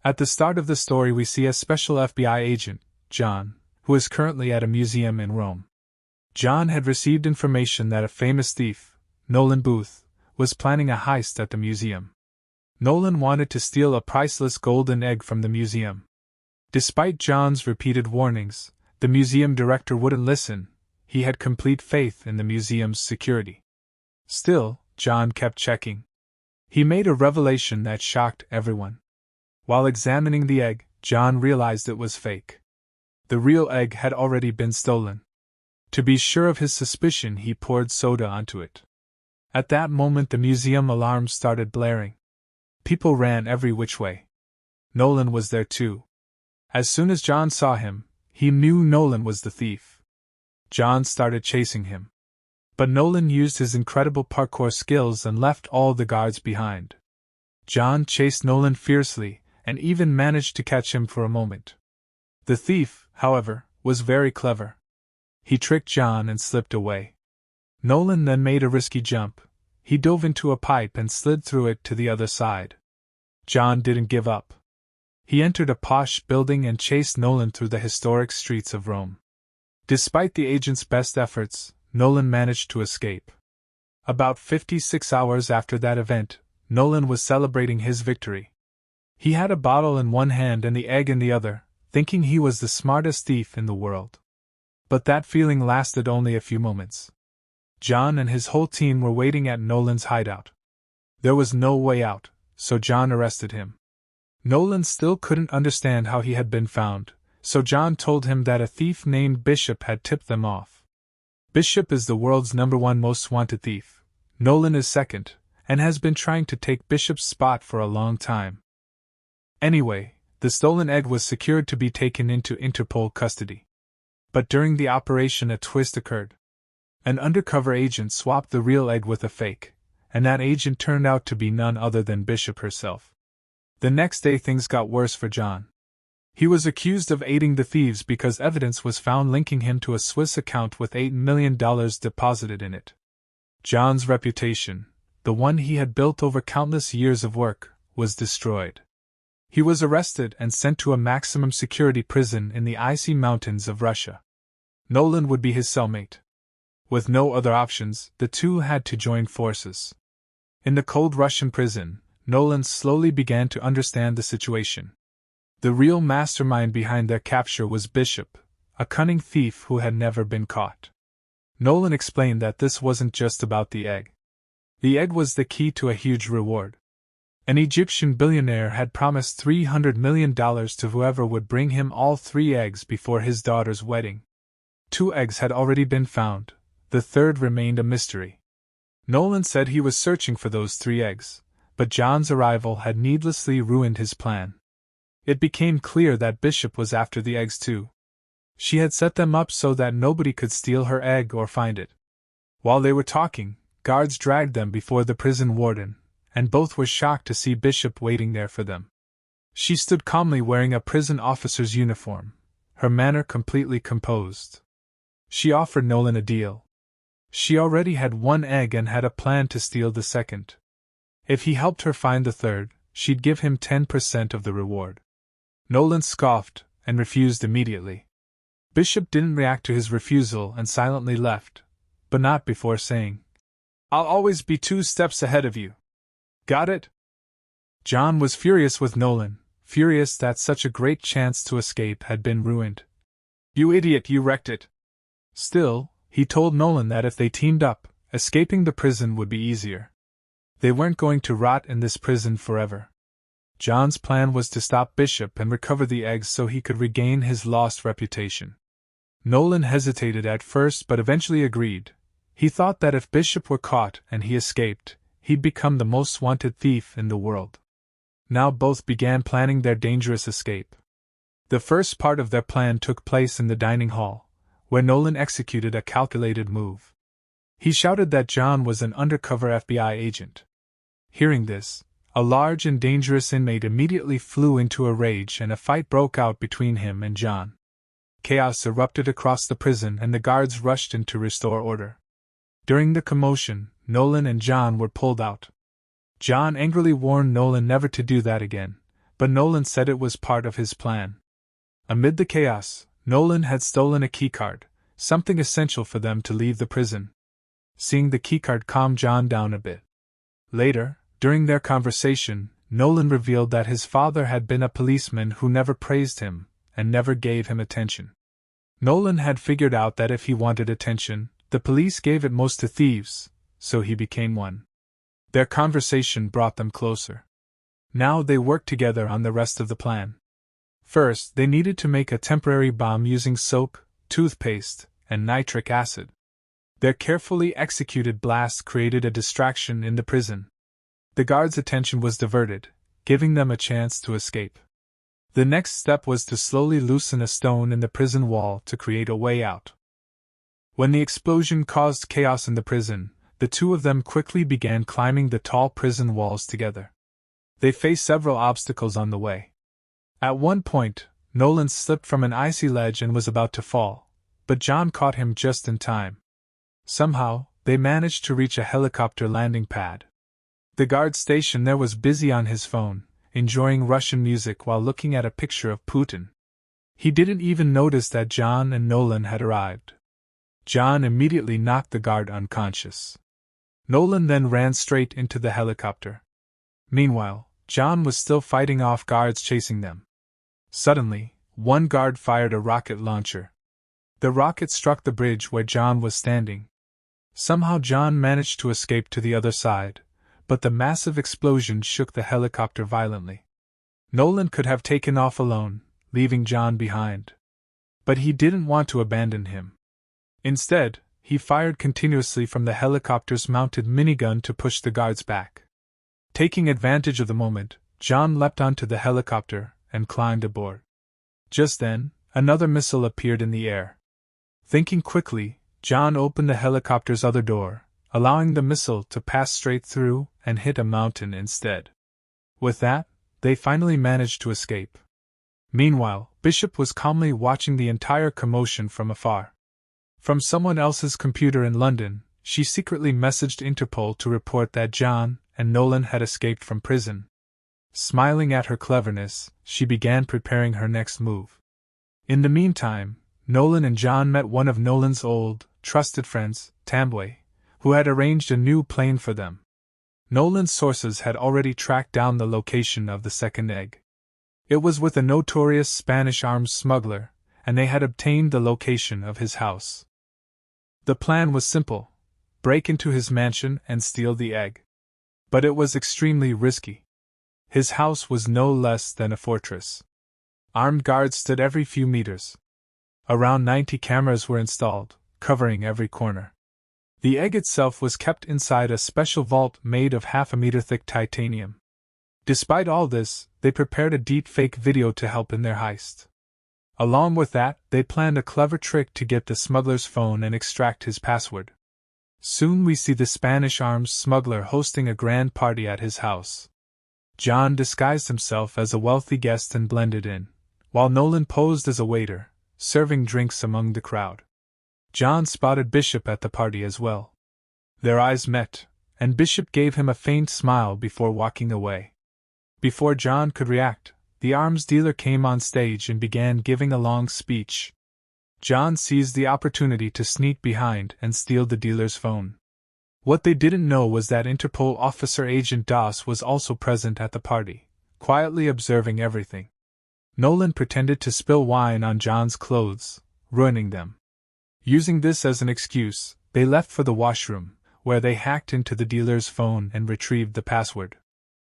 At the start of the story, we see a special FBI agent, John, who is currently at a museum in Rome. John had received information that a famous thief, Nolan Booth, was planning a heist at the museum. Nolan wanted to steal a priceless golden egg from the museum. Despite John's repeated warnings, the museum director wouldn't listen. He had complete faith in the museum's security. Still, John kept checking. He made a revelation that shocked everyone. While examining the egg, John realized it was fake. The real egg had already been stolen. To be sure of his suspicion, he poured soda onto it. At that moment, the museum alarm started blaring. People ran every which way. Nolan was there too. As soon as John saw him, he knew Nolan was the thief. John started chasing him. But Nolan used his incredible parkour skills and left all the guards behind. John chased Nolan fiercely and even managed to catch him for a moment. The thief, however, was very clever. He tricked John and slipped away. Nolan then made a risky jump. He dove into a pipe and slid through it to the other side. John didn't give up. He entered a posh building and chased Nolan through the historic streets of Rome. Despite the agent's best efforts, Nolan managed to escape. About 56 hours after that event, Nolan was celebrating his victory. He had a bottle in one hand and the egg in the other, thinking he was the smartest thief in the world. But that feeling lasted only a few moments. John and his whole team were waiting at Nolan's hideout. There was no way out, so John arrested him. Nolan still couldn't understand how he had been found, so John told him that a thief named Bishop had tipped them off. Bishop is the world's #1 most wanted thief. Nolan is second, and has been trying to take Bishop's spot for a long time. Anyway, the stolen egg was secured to be taken into Interpol custody. But during the operation, a twist occurred. An undercover agent swapped the real egg with a fake, and that agent turned out to be none other than Bishop herself. The next day, things got worse for John. He was accused of aiding the thieves because evidence was found linking him to a Swiss account with $8 million deposited in it. John's reputation, the one he had built over countless years of work, was destroyed. He was arrested and sent to a maximum security prison in the icy mountains of Russia. Nolan would be his cellmate. With no other options, the two had to join forces. In the cold Russian prison, Nolan slowly began to understand the situation. The real mastermind behind their capture was Bishop, a cunning thief who had never been caught. Nolan explained that this wasn't just about the egg. The egg was the key to a huge reward. An Egyptian billionaire had promised $300 million to whoever would bring him all 3 eggs before his daughter's wedding. 2 eggs had already been found, the third remained a mystery. Nolan said he was searching for those 3 eggs, but John's arrival had needlessly ruined his plan. It became clear that Bishop was after the eggs too. She had set them up so that nobody could steal her egg or find it. While they were talking, guards dragged them before the prison warden, and both were shocked to see Bishop waiting there for them. She stood calmly wearing a prison officer's uniform, her manner completely composed. She offered Nolan a deal. She already had 1 egg and had a plan to steal the second. If he helped her find the third, she'd give him 10% of the reward. Nolan scoffed and refused immediately. Bishop didn't react to his refusal and silently left, but not before saying, "I'll always be 2 steps ahead of you. Got it?" John was furious with Nolan, furious that such a great chance to escape had been ruined. "You idiot, you wrecked it." Still, he told Nolan that if they teamed up, escaping the prison would be easier. They weren't going to rot in this prison forever. John's plan was to stop Bishop and recover the eggs so he could regain his lost reputation. Nolan hesitated at first but eventually agreed. He thought that if Bishop were caught and he escaped, he'd become the most wanted thief in the world. Now both began planning their dangerous escape. The first part of their plan took place in the dining hall, where Nolan executed a calculated move. He shouted that John was an undercover FBI agent. Hearing this, a large and dangerous inmate immediately flew into a rage and a fight broke out between him and John. Chaos erupted across the prison and the guards rushed in to restore order. During the commotion, Nolan and John were pulled out. John angrily warned Nolan never to do that again, but Nolan said it was part of his plan. Amid the chaos, Nolan had stolen a keycard, something essential for them to leave the prison. Seeing the keycard calmed John down a bit. Later, during their conversation, Nolan revealed that his father had been a policeman who never praised him, and never gave him attention. Nolan had figured out that if he wanted attention, the police gave it most to thieves, so he became one. Their conversation brought them closer. Now they worked together on the rest of the plan. First, they needed to make a temporary bomb using soap, toothpaste, and nitric acid. Their carefully executed blast created a distraction in the prison. The guards' attention was diverted, giving them a chance to escape. The next step was to slowly loosen a stone in the prison wall to create a way out. When the explosion caused chaos in the prison, the two of them quickly began climbing the tall prison walls together. They faced several obstacles on the way. At one point, Nolan slipped from an icy ledge and was about to fall, but John caught him just in time. Somehow, they managed to reach a helicopter landing pad. The guard stationed there was busy on his phone, enjoying Russian music while looking at a picture of Putin. He didn't even notice that John and Nolan had arrived. John immediately knocked the guard unconscious. Nolan then ran straight into the helicopter. Meanwhile, John was still fighting off guards chasing them. Suddenly, one guard fired a rocket launcher. The rocket struck the bridge where John was standing. Somehow John managed to escape to the other side, but the massive explosion shook the helicopter violently. Nolan could have taken off alone, leaving John behind. But he didn't want to abandon him. Instead, he fired continuously from the helicopter's mounted minigun to push the guards back. Taking advantage of the moment, John leapt onto the helicopter and climbed aboard. Just then, another missile appeared in the air. Thinking quickly, John opened the helicopter's other door, allowing the missile to pass straight through and hit a mountain instead. With that, they finally managed to escape. Meanwhile, Bishop was calmly watching the entire commotion from afar. From someone else's computer in London, she secretly messaged Interpol to report that John and Nolan had escaped from prison. Smiling at her cleverness, she began preparing her next move. In the meantime, Nolan and John met one of Nolan's old, trusted friends, Tambway, who had arranged a new plane for them. Nolan's sources had already tracked down the location of the second egg. It was with a notorious Spanish arms smuggler, and they had obtained the location of his house. The plan was simple: break into his mansion and steal the egg. But it was extremely risky. His house was no less than a fortress. Armed guards stood every few meters. Around 90 cameras were installed, covering every corner. The egg itself was kept inside a special vault made of half-a-meter-thick titanium. Despite all this, they prepared a deep-fake video to help in their heist. Along with that, they planned a clever trick to get the smuggler's phone and extract his password. Soon we see the Spanish arms smuggler hosting a grand party at his house. John disguised himself as a wealthy guest and blended in, while Nolan posed as a waiter, serving drinks among the crowd. John spotted Bishop at the party as well. Their eyes met, and Bishop gave him a faint smile before walking away. Before John could react, the arms dealer came on stage and began giving a long speech. John seized the opportunity to sneak behind and steal the dealer's phone. What they didn't know was that Interpol officer Agent Doss was also present at the party, quietly observing everything. Nolan pretended to spill wine on John's clothes, ruining them. Using this as an excuse, they left for the washroom, where they hacked into the dealer's phone and retrieved the password.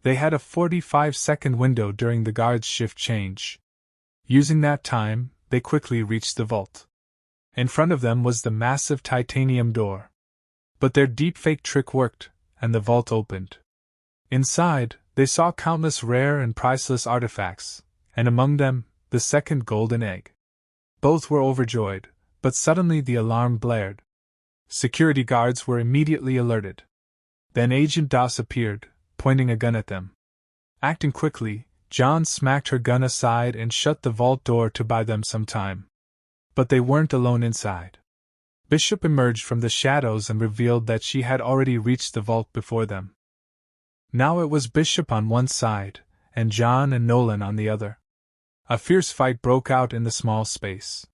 They had a 45-second window during the guard's shift change. Using that time, they quickly reached the vault. In front of them was the massive titanium door. But their deepfake trick worked, and the vault opened. Inside, they saw countless rare and priceless artifacts, and among them, the second golden egg. Both were overjoyed, but suddenly the alarm blared. Security guards were immediately alerted. Then Agent Doss appeared, pointing a gun at them. Acting quickly, John smacked her gun aside and shut the vault door to buy them some time. But they weren't alone inside. Bishop emerged from the shadows and revealed that she had already reached the vault before them. Now it was Bishop on one side, and John and Nolan on the other. A fierce fight broke out in the small space.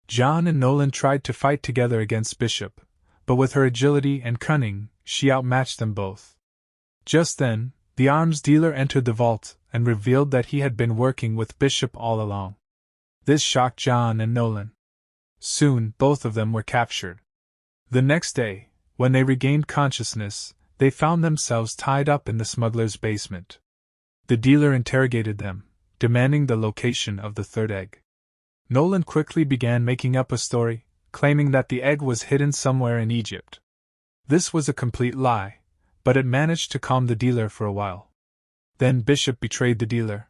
John and Nolan tried to fight together against Bishop, but with her agility and cunning, she outmatched them both. Just then, the arms dealer entered the vault and revealed that he had been working with Bishop all along. This shocked John and Nolan. Soon, both of them were captured. The next day, when they regained consciousness, they found themselves tied up in the smuggler's basement. The dealer interrogated them, demanding the location of the third egg. Nolan quickly began making up a story, claiming that the egg was hidden somewhere in Egypt. This was a complete lie, but it managed to calm the dealer for a while. Then Bishop betrayed the dealer.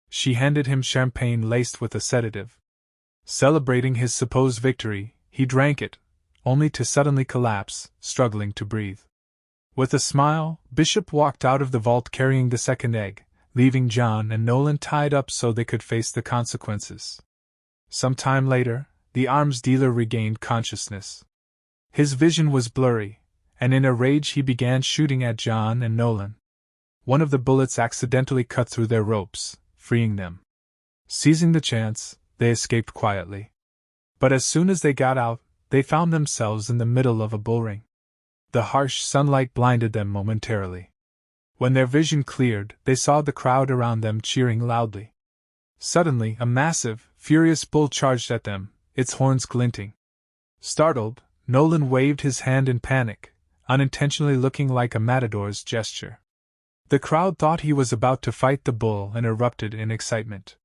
She handed him champagne laced with a sedative. Celebrating his supposed victory, he drank it, only to suddenly collapse, struggling to breathe. With a smile, Bishop walked out of the vault carrying the second egg, leaving John and Nolan tied up so they could face the consequences. Some time later, the arms dealer regained consciousness. His vision was blurry, and in a rage he began shooting at John and Nolan. One of the bullets accidentally cut through their ropes, freeing them. Seizing the chance, they escaped quietly. But as soon as they got out, they found themselves in the middle of a bullring. The harsh sunlight blinded them momentarily. When their vision cleared, they saw the crowd around them cheering loudly. Suddenly, a massive, furious bull charged at them, its horns glinting. Startled, Nolan waved his hand in panic, unintentionally looking like a matador's gesture. The crowd thought he was about to fight the bull and erupted in excitement.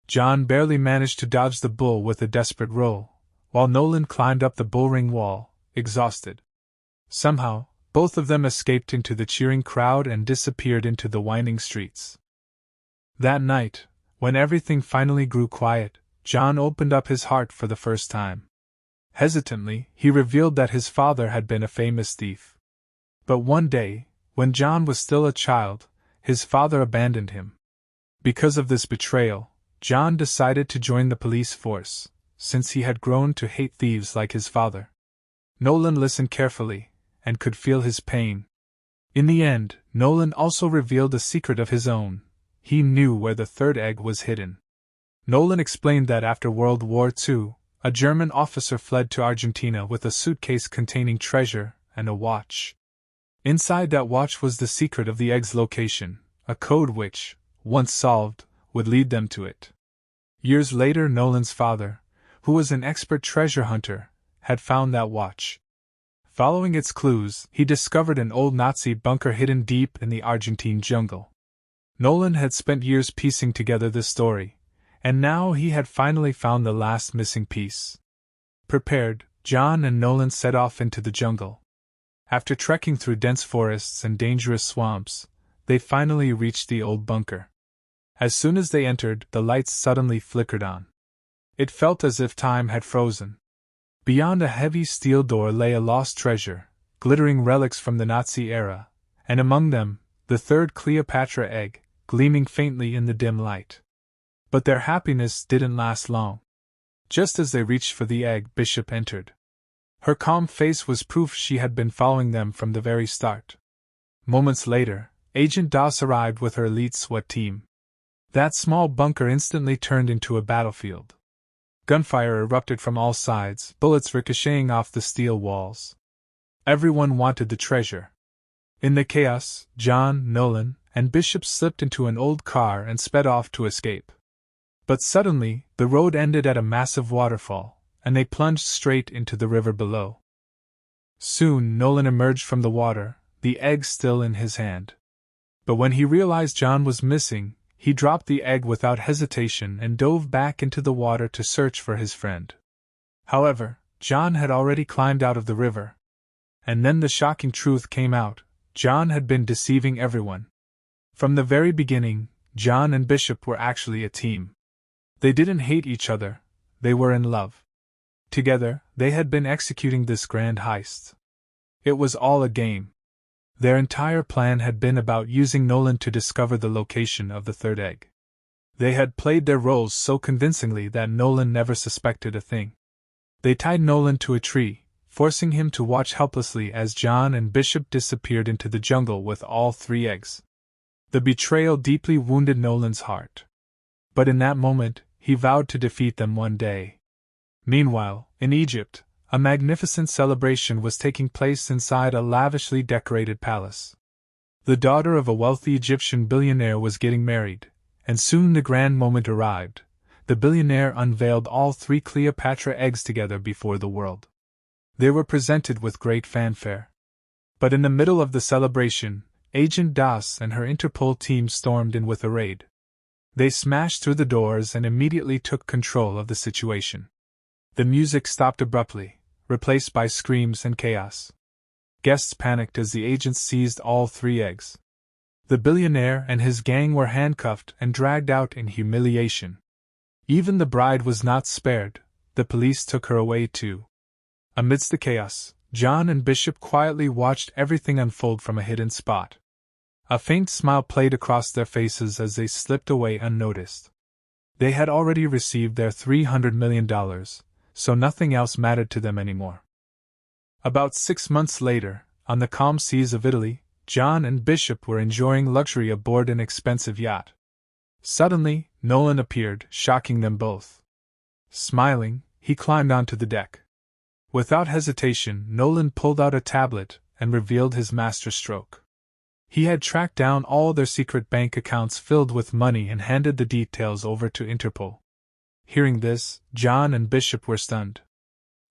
John barely managed to dodge the bull with a desperate roll, while Nolan climbed up the bullring wall, exhausted. Somehow, both of them escaped into the cheering crowd and disappeared into the winding streets. That night, when everything finally grew quiet, John opened up his heart for the first time. Hesitantly, he revealed that his father had been a famous thief. But one day, when John was still a child, his father abandoned him. Because of this betrayal, John decided to join the police force, since he had grown to hate thieves like his father. Nolan listened carefully, and could feel his pain. In the end, Nolan also revealed a secret of his own. He knew where the third egg was hidden. Nolan explained that after World War II, a German officer fled to Argentina with a suitcase containing treasure and a watch. Inside that watch was the secret of the egg's location, a code which, once solved, would lead them to it. Years later, Nolan's father, who was an expert treasure hunter, had found that watch. Following its clues, he discovered an old Nazi bunker hidden deep in the Argentine jungle. Nolan had spent years piecing together this story, and now he had finally found the last missing piece. Prepared, John and Nolan set off into the jungle. After trekking through dense forests and dangerous swamps, they finally reached the old bunker. As soon as they entered, the lights suddenly flickered on. It felt as if time had frozen. Beyond a heavy steel door lay a lost treasure, glittering relics from the Nazi era, and among them, the third Cleopatra egg, gleaming faintly in the dim light. But their happiness didn't last long. Just as they reached for the egg, Bishop entered. Her calm face was proof she had been following them from the very start. Moments later, Agent Doss arrived with her elite SWAT team. That small bunker instantly turned into a battlefield. Gunfire erupted from all sides, bullets ricocheting off the steel walls. Everyone wanted the treasure. In the chaos, John, Nolan, and Bishop slipped into an old car and sped off to escape. But suddenly, the road ended at a massive waterfall, and they plunged straight into the river below. Soon Nolan emerged from the water, the egg still in his hand. But when he realized John was missing, he dropped the egg without hesitation and dove back into the water to search for his friend. However, John had already climbed out of the river. And then the shocking truth came out: John had been deceiving everyone. From the very beginning, John and Bishop were actually a team. They didn't hate each other, they were in love. Together, they had been executing this grand heist. It was all a game. Their entire plan had been about using Nolan to discover the location of the third egg. They had played their roles so convincingly that Nolan never suspected a thing. They tied Nolan to a tree, forcing him to watch helplessly as John and Bishop disappeared into the jungle with all three eggs. The betrayal deeply wounded Nolan's heart. But in that moment, he vowed to defeat them one day. Meanwhile, in Egypt, a magnificent celebration was taking place inside a lavishly decorated palace. The daughter of a wealthy Egyptian billionaire was getting married, and soon the grand moment arrived. The billionaire unveiled all 3 Cleopatra eggs together before the world. They were presented with great fanfare. But in the middle of the celebration, Agent Das and her Interpol team stormed in with a raid. They smashed through the doors and immediately took control of the situation. The music stopped abruptly, replaced by screams and chaos. Guests panicked as the agents seized all 3 eggs. The billionaire and his gang were handcuffed and dragged out in humiliation. Even the bride was not spared. The police took her away too. Amidst the chaos, John and Bishop quietly watched everything unfold from a hidden spot. A faint smile played across their faces as they slipped away unnoticed. They had already received their $300 million, so nothing else mattered to them anymore. About 6 months later, on the calm seas of Italy, John and Bishop were enjoying luxury aboard an expensive yacht. Suddenly, Nolan appeared, shocking them both. Smiling, he climbed onto the deck. Without hesitation, Nolan pulled out a tablet and revealed his masterstroke. He had tracked down all their secret bank accounts filled with money and handed the details over to Interpol. Hearing this, John and Bishop were stunned.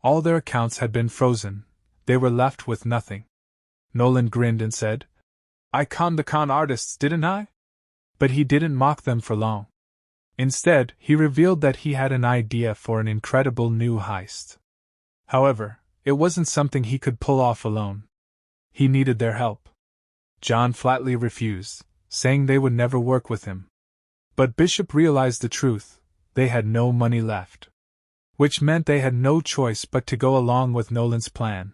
All their accounts had been frozen. They were left with nothing. Nolan grinned and said, "I conned the con artists, didn't I?" But he didn't mock them for long. Instead, he revealed that he had an idea for an incredible new heist. However, it wasn't something he could pull off alone. He needed their help. John flatly refused, saying they would never work with him. But Bishop realized the truth: they had no money left. Which meant they had no choice but to go along with Nolan's plan.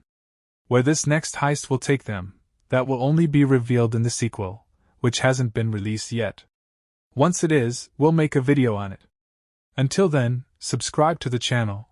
Where this next heist will take them, that will only be revealed in the sequel, which hasn't been released yet. Once it is, we'll make a video on it. Until then, subscribe to the channel